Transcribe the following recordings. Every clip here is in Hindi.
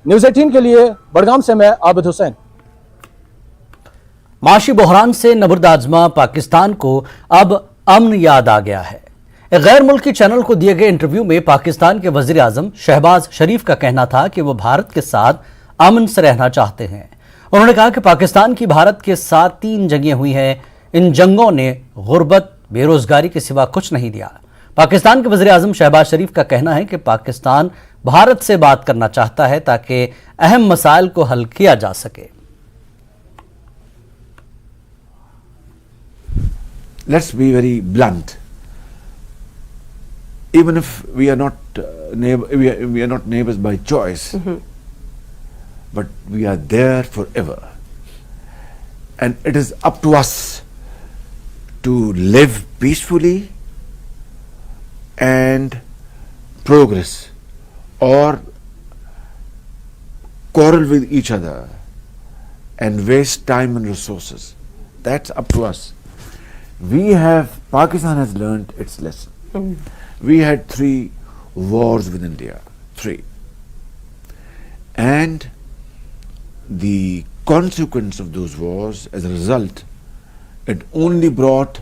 न्यूज़ 18 के लिए बड़गाम से मैं आबिद हुसैन। माशी बहरान से नबर्द आजमा पाकिस्तान को अब अमन याद आ गया है। एक गैर मुल्की चैनल को दिए गए इंटरव्यू में पाकिस्तान के वजीर आजम शहबाज शरीफ का कहना था कि वो भारत के साथ अमन से रहना चाहते हैं। उन्होंने कहा कि पाकिस्तान की भारत के साथ 3 जंगें हुई हैं। इन जंगों ने गुर्बत, बेरोजगारी के सिवा कुछ नहीं दिया। पाकिस्तान के वजीर आजम शहबाज शरीफ का कहना है कि पाकिस्तान भारत से बात करना चाहता है ताकि अहम मसाइल को हल किया जा सके। Let's be very blunt. Even if we are not we are not neighbors by choice, but we are there forever, and it is up to us to live peacefully and progress, or quarrel with each other and waste time and resources. That's up to us. Pakistan has learned its lesson. We had 3 wars with India, 3. And the consequence of those wars, as a result, it only brought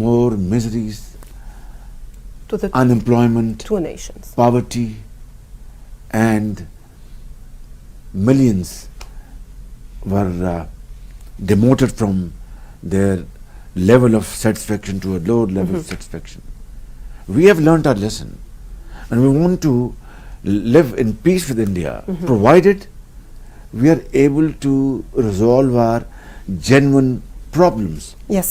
more miseries, to the unemployment, 2 nations. poverty, and millions were demoted from their level of satisfaction to a lower level of satisfaction. We have learnt our lesson, and we want to live in peace with India, provided we are able to resolve our genuine problems. Yes.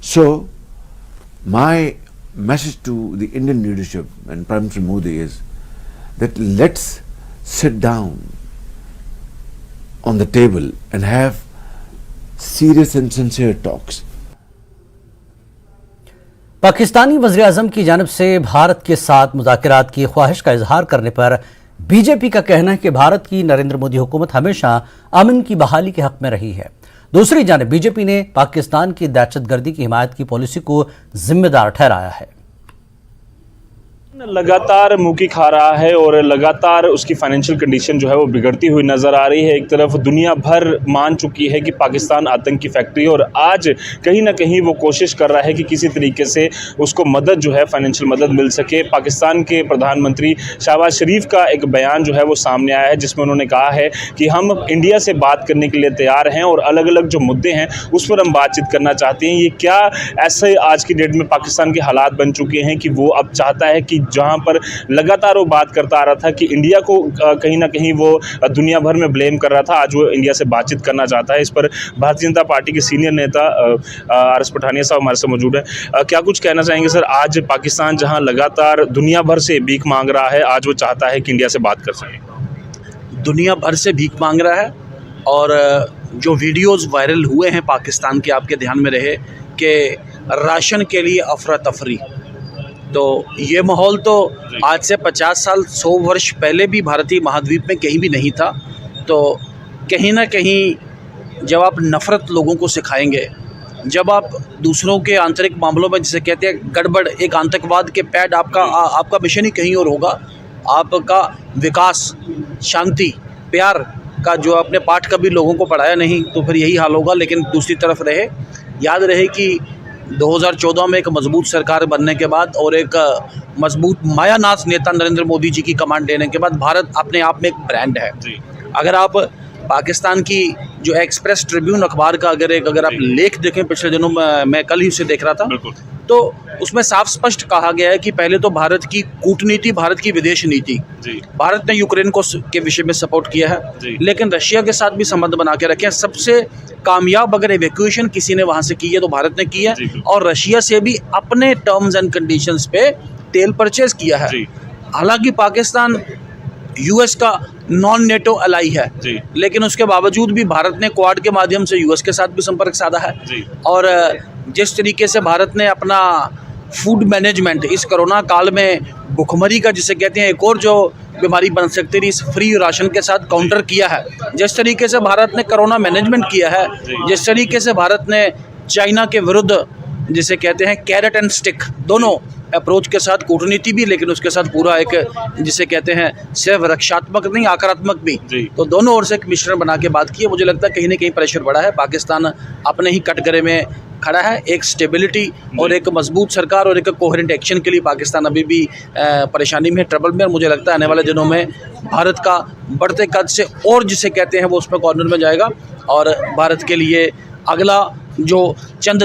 So my message to the Indian leadership and Prime Minister Modi is that let's sit down on the table and have serious and sincere talks. Pakistani वज़ीर आज़म की जानिब से भारत के साथ मुज़ाकरात की ख्वाहिश का इजहार करने पर बीजेपी का कहना है कि भारत की नरेंद्र मोदी हुकूमत हमेशा अमन की बहाली के हक में रही है। दूसरी जानिब बीजेपी ने पाकिस्तान की दहशतगर्दी की हिमायत की पॉलिसी को जिम्मेदार ठहराया है। लगातार मुँह खा रहा है और लगातार उसकी फाइनेंशियल कंडीशन जो है वो बिगड़ती हुई नज़र आ रही है। एक तरफ दुनिया भर मान चुकी है कि पाकिस्तान आतंक की फैक्ट्री है, और आज कहीं ना कहीं वो कोशिश कर रहा है कि किसी तरीके से उसको मदद जो है फाइनेंशियल मदद मिल सके। पाकिस्तान के प्रधानमंत्री शहबाज शरीफ का एक बयान जो है वो सामने आया है, जिसमें उन्होंने कहा है कि हम इंडिया से बात करने के लिए तैयार हैं और अलग अलग जो मुद्दे हैं उस पर हम बातचीत करना चाहते हैं। ये क्या ऐसे आज की डेट में पाकिस्तान के हालात बन चुके हैं कि वो अब चाहता है कि जहां पर लगातार वो बात करता आ रहा था कि इंडिया को कहीं ना कहीं वो दुनिया भर में ब्लेम कर रहा था, आज वो इंडिया से बातचीत करना चाहता है। इस पर भारतीय जनता पार्टी के सीनियर नेता आरएस पठानिया साहब हमारे साथ मौजूद हैं। क्या कुछ कहना चाहेंगे सर? आज पाकिस्तान जहां लगातार दुनिया भर से भीख मांग रहा है, आज वो चाहता है कि इंडिया से बात कर सके। दुनिया भर से भीख मांग रहा है, और जो वीडियोस वायरल हुए हैं पाकिस्तान के, आपके ध्यान में रहे कि राशन के लिए अफरा तफरी, तो ये माहौल तो आज से 50 साल 100 वर्ष पहले भी भारतीय महाद्वीप में कहीं भी नहीं था। तो कहीं ना कहीं जब आप नफ़रत लोगों को सिखाएंगे, जब आप दूसरों के आंतरिक मामलों में जिसे कहते हैं गड़बड़, एक आतंकवाद के पैड, आपका मिशन ही कहीं और होगा। आपका विकास, शांति, प्यार का जो आपने पाठ कभी लोगों को पढ़ाया नहीं, तो फिर यही हाल होगा। लेकिन दूसरी तरफ याद रहे कि 2014 में एक मजबूत सरकार बनने के बाद और एक मजबूत मायानाथ नेता नरेंद्र मोदी जी की कमांड लेने के बाद भारत अपने आप में एक ब्रांड है। अगर आप पाकिस्तान की जो एक्सप्रेस ट्रिब्यून अखबार का अगर आप लेख देखें, पिछले दिनों मैं कल ही उसे देख रहा था, तो उसमें साफ स्पष्ट कहा गया है कि पहले तो भारत की कूटनीति, भारत की विदेश नीति, भारत ने यूक्रेन को के विषय में सपोर्ट किया है, लेकिन रशिया के साथ भी संबंध बना के रखे हैं। सबसे कामयाब अगर इवैक्यूएशन किसी ने वहाँ से की है तो भारत ने की है, और रशिया से भी अपने टर्म्स एंड कंडीशंस पे तेल परचेज किया है। हालांकि पाकिस्तान यूएस का नॉन नेटो अलाई है, लेकिन उसके बावजूद भी भारत ने क्वाड के माध्यम से यूएस के साथ भी संपर्क साधा है। और जिस तरीके से भारत ने अपना फूड मैनेजमेंट इस कोरोना काल में भुखमरी का जिसे कहते हैं एक और जो बीमारी बन सकती थी, इस फ्री राशन के साथ काउंटर किया है। जिस तरीके से भारत ने कोरोना मैनेजमेंट किया है, जिस तरीके से भारत ने चाइना के विरुद्ध जिसे कहते हैं कैरेट एंड स्टिक, दोनों अप्रोच के साथ, कूटनीति भी लेकिन उसके साथ पूरा एक जिसे कहते हैं सिर्फ रक्षात्मक नहीं आक्रामक भी, तो दोनों ओर से एक मिश्रण बना के बात की है। मुझे लगता है कहीं ना कहीं प्रेशर बढ़ा है, पाकिस्तान अपने ही कटघरे में खड़ा है। एक स्टेबिलिटी और एक मजबूत सरकार और एक कोहेरेंट एक्शन के लिए पाकिस्तान अभी भी परेशानी में, ट्रबल में, और मुझे लगता है आने वाले दिनों में भारत का बढ़ते कद से और जिसे कहते हैं वो उसमें कॉर्नर में जाएगा और भारत के लिए अगला जो चंद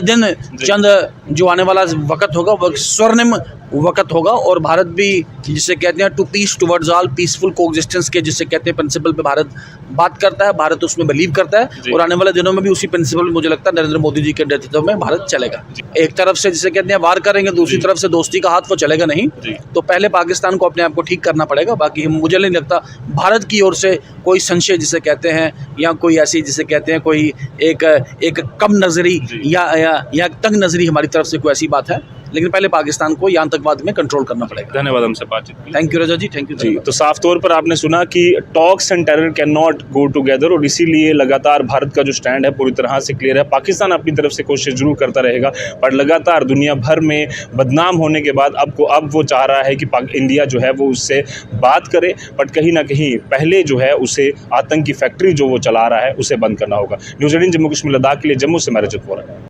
जो आने वाला वक्त होगा वह स्वर्णिम वक्त होगा और भारत भी जिसे कहते हैं to peace towards all peaceful coexistence के जिसे कहते हैं प्रिंसिपल पे भारत बात करता है, भारत उसमें बिलीव करता है और आने वाले दिनों में भी उसी प्रिंसिपल मुझे लगता है नरेंद्र मोदी जी के नेतृत्व में भारत चलेगा। एक तरफ से जिसे कहते हैं वार करेंगे, दूसरी तरफ से दोस्ती का हाथ वो चलेगा नहीं, तो पहले पाकिस्तान को अपने आप को ठीक करना पड़ेगा। बाकी मुझे नहीं लगता भारत की ओर से कोई संशय जिसे कहते हैं या कोई ऐसी जिसे कहते हैं कोई एक कम नजरी या तंग नजरी हमारी तरफ से कोई ऐसी बात है, लेकिन पहले पाकिस्तान को या आतंकवाद में कंट्रोल करना पड़ेगा। धन्यवाद हमसे बातचीत की। Thank you Raza ji, thank you जी। तो साफ तौर पर आपने सुना कि talks and terror can not go together और इसीलिए लगातार भारत का जो स्टैंड है पूरी तरह से क्लियर है। पाकिस्तान अपनी तरफ से कोशिश जरूर करता रहेगा पर लगातार दुनिया भर में बदनाम होने के बाद अब वो चाह रहा है कि इंडिया जो है वो उससे बात करे, बट कहीं ना कहीं पहले जो है उसे आतंकी फैक्ट्री जो वो चला रहा है उसे बंद करना होगा। न्यूज़ 18 जम्मू कश्मीर लद्दाख के लिए जम्मू से मैं रजत वोरा।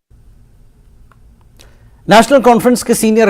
नेशनल कॉन्फ्रेंस के सीनियर